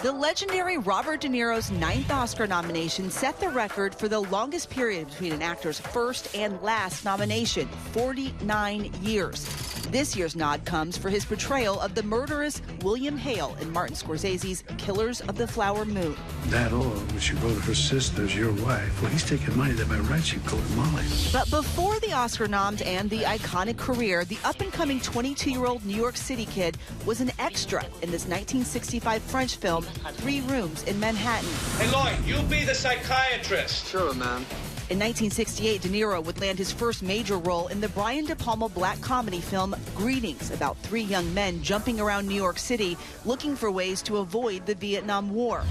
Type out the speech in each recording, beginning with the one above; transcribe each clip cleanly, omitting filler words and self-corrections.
The legendary Robert De Niro's 9th Oscar nomination set the record for the longest period between an actor's first and last nomination, 49 years. This year's nod comes for his portrayal of the murderous William Hale in Martin Scorsese's Killers of the Flower Moon. That or when you go to her sister's, your wife, well, he's taking money that by rights should go to Molly. But before the Oscar noms and the iconic career, the up-and-coming 22-year-old New York City kid was an extra in this 1965 French film, 3 Rooms in Manhattan. Hey, Lloyd, you be the psychiatrist. Sure, man. In 1968, De Niro would land his first major role in the Brian De Palma black comedy film Greetings, about 3 young men jumping around New York City looking for ways to avoid the Vietnam War.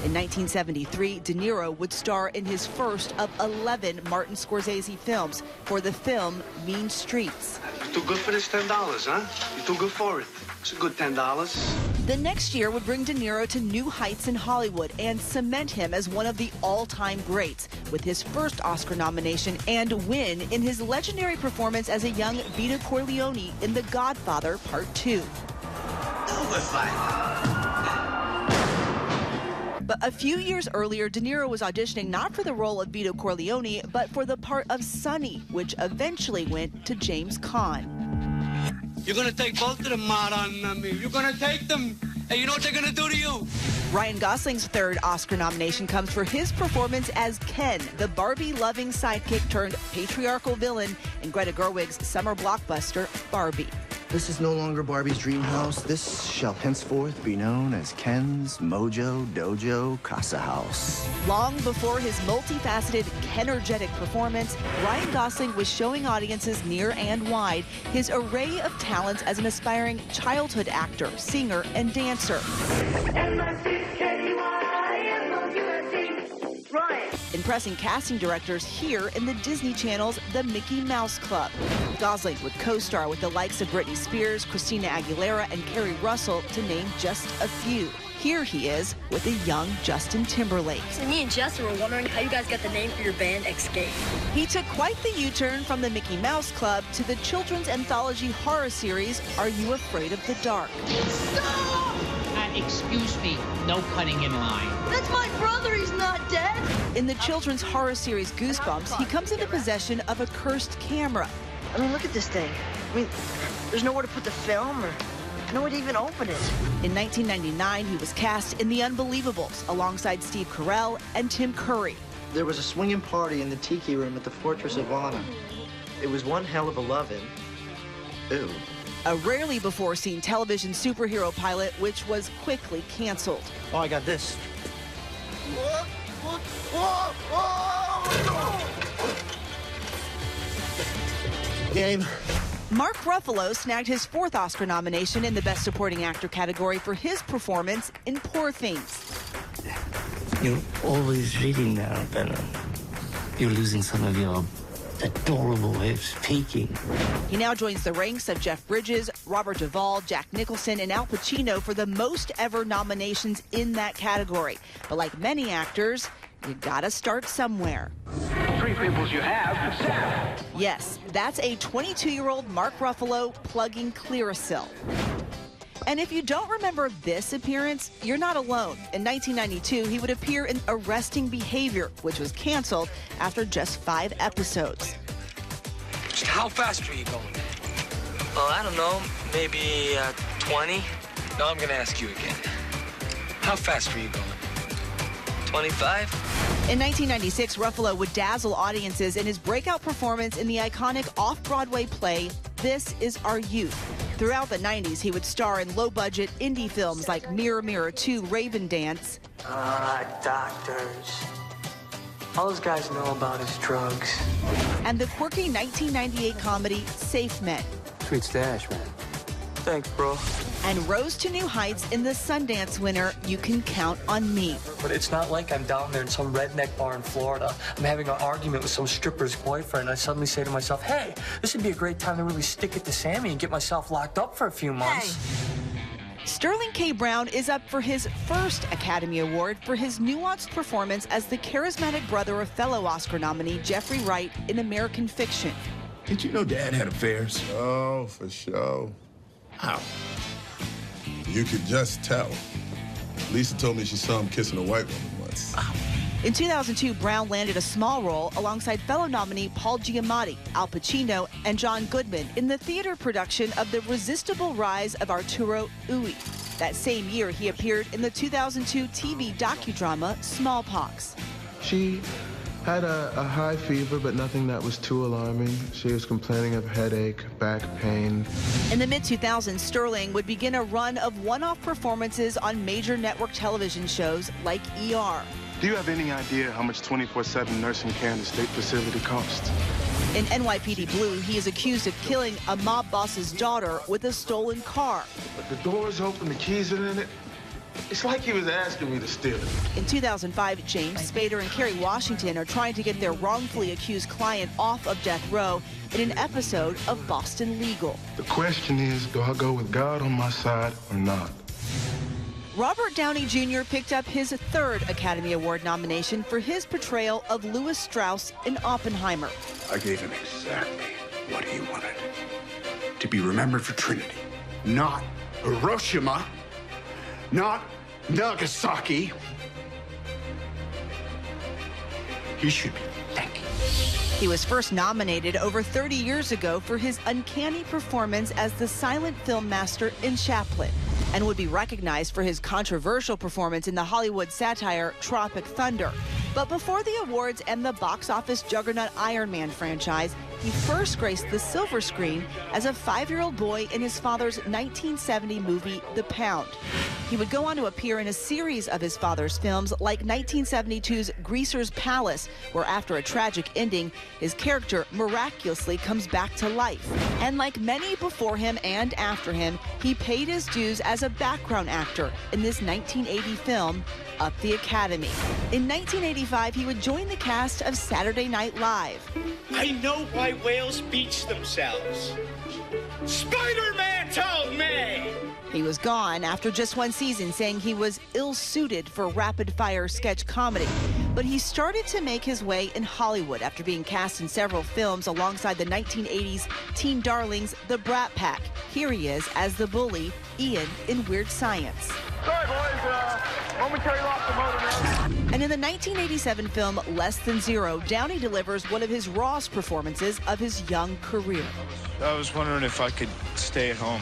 In 1973, De Niro would star in his first of 11 Martin Scorsese films for the film Mean Streets. You're too good for this $10, huh? You're too good for it. It's a good $10. The next year would bring De Niro to new heights in Hollywood and cement him as one of the all-time greats with his first Oscar nomination and win in his legendary performance as a young Vito Corleone in The Godfather Part 2. But a few years earlier, De Niro was auditioning not for the role of Vito Corleone, but for the part of Sonny, which eventually went to James Caan. You're gonna take both of them out on me. You're gonna take them, and you know what they're gonna do to you? Ryan Gosling's third Oscar nomination comes for his performance as Ken, the Barbie-loving sidekick turned patriarchal villain in Greta Gerwig's summer blockbuster, Barbie. This is no longer Barbie's dream house. This shall henceforth be known as Ken's Mojo Dojo Casa House. Long before his multifaceted, Ken-ergetic performance, Ryan Gosling was showing audiences near and wide his array of talents as an aspiring childhood actor, singer, and dancer. Impressing casting directors here in the Disney Channel's The Mickey Mouse Club. Gosling would co-star with the likes of Britney Spears, Christina Aguilera, and Kerry Russell, to name just a few. Here he is with a young Justin Timberlake. So me and Justin were wondering how you guys got the name for your band, Escape. He took quite the U-turn from the Mickey Mouse Club to the children's anthology horror series, Are You Afraid of the Dark? Stop! Excuse me, no cutting in line. That's my brother, he's not dead. In the children's horror series Goosebumps, he comes into possession of a cursed camera. I mean, look at this thing. I mean, there's nowhere to put the film or nowhere to even open it. In 1999, he was cast in The Unbelievables alongside Steve Carell and Tim Curry. There was a swinging party in the tiki room at the Fortress of Anna. It was one hell of a lovin'. Ew. A rarely before-seen television superhero pilot, which was quickly canceled. Oh, I got this. Game. Mark Ruffalo snagged his 4th Oscar nomination in the Best Supporting Actor category for his performance in Poor Things. You're always reading now, Bella. You're losing some of your adorable way of speaking. He now joins the ranks of Jeff Bridges, Robert Duvall, Jack Nicholson, and Al Pacino for the most ever nominations in that category. But like many actors, you gotta start somewhere. 3 pimples you have, 7. Yes, that's a 22-year-old Mark Ruffalo plugging Clearasil. And if you don't remember this appearance, you're not alone. In 1992, he would appear in Arresting Behavior, which was canceled after just 5 episodes. Just how fast are you going? Oh, I don't know, maybe 20? No, I'm gonna ask you again. How fast are you going? 25? In 1996, Ruffalo would dazzle audiences in his breakout performance in the iconic off-Broadway play, This Is Our Youth. Throughout the 90s, he would star in low-budget indie films like Mirror, Mirror 2, Raven Dance. Doctors. All those guys know about is drugs. And the quirky 1998 comedy, Safe Men. Sweet stash, man. Thanks, bro. And rose to new heights in the Sundance winner, You Can Count on Me. But it's not like I'm down there in some redneck bar in Florida. I'm having an argument with some stripper's boyfriend, and I suddenly say to myself, hey, this would be a great time to really stick it to Sammy and get myself locked up for a few months. Hey. Sterling K. Brown is up for his first Academy Award for his nuanced performance as the charismatic brother of fellow Oscar nominee Jeffrey Wright in American Fiction. Did you know Dad had affairs? Oh, for sure. How? You could just tell. Lisa told me she saw him kissing a white woman once. In 2002, Brown landed a small role alongside fellow nominee Paul Giamatti, Al Pacino, and John Goodman in the theater production of The Resistible Rise of Arturo Ui. That same year, he appeared in the 2002 TV docudrama Smallpox. She had a high fever, but nothing that was too alarming. She was complaining of headache, back pain. In the mid-2000s, Sterling would begin a run of one-off performances on major network television shows like ER. Do you have any idea how much 24/7 nursing care in the state facility costs? In NYPD Blue, he is accused of killing a mob boss's daughter with a stolen car. But the door's open, the keys are in it. It's like he was asking me to steal it. In 2005, James Spader and Kerry Washington are trying to get their wrongfully accused client off of death row in an episode of Boston Legal. The question is, do I go with God on my side or not? Robert Downey Jr. picked up his third Academy Award nomination for his portrayal of Louis Strauss in Oppenheimer. I gave him exactly what he wanted. To be remembered for Trinity. Not Hiroshima. Not Nagasaki. He should be thanking. He was first nominated over 30 years ago for his uncanny performance as the silent film master in Chaplin, and would be recognized for his controversial performance in the Hollywood satire Tropic Thunder. But before the awards and the box office juggernaut Iron Man franchise, he first graced the silver screen as a 5-year-old boy in his father's 1970 movie, The Pound. He would go on to appear in a series of his father's films like 1972's Greaser's Palace, where after a tragic ending, his character miraculously comes back to life. And like many before him and after him, he paid his dues as a background actor in this 1980 film, Up the Academy. In 1985, he would join the cast of Saturday Night Live. I know why whales beach themselves. Spider-Man told me! He was gone after just one season, saying he was ill-suited for rapid-fire sketch comedy. But he started to make his way in Hollywood after being cast in several films alongside the 1980s teen darlings, The Brat Pack. Here he is as the bully, Ian, in Weird Science. Sorry, boys. Momentary loss of motor now. And in the 1987 film Less Than Zero, Downey delivers one of his rawest performances of his young career. I was wondering if I could stay at home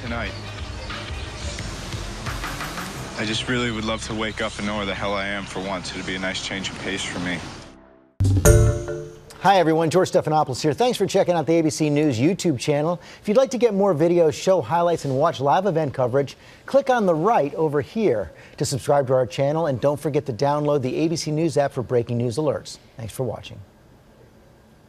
tonight. I just really would love to wake up and know where the hell I am for once. It'd be a nice change of pace for me. Hi everyone, George Stephanopoulos here. Thanks for checking out the ABC News YouTube channel. If you'd like to get more videos, show highlights, and watch live event coverage, click on the right over here to subscribe to our channel, and don't forget to download the ABC News app for breaking news alerts. Thanks for watching.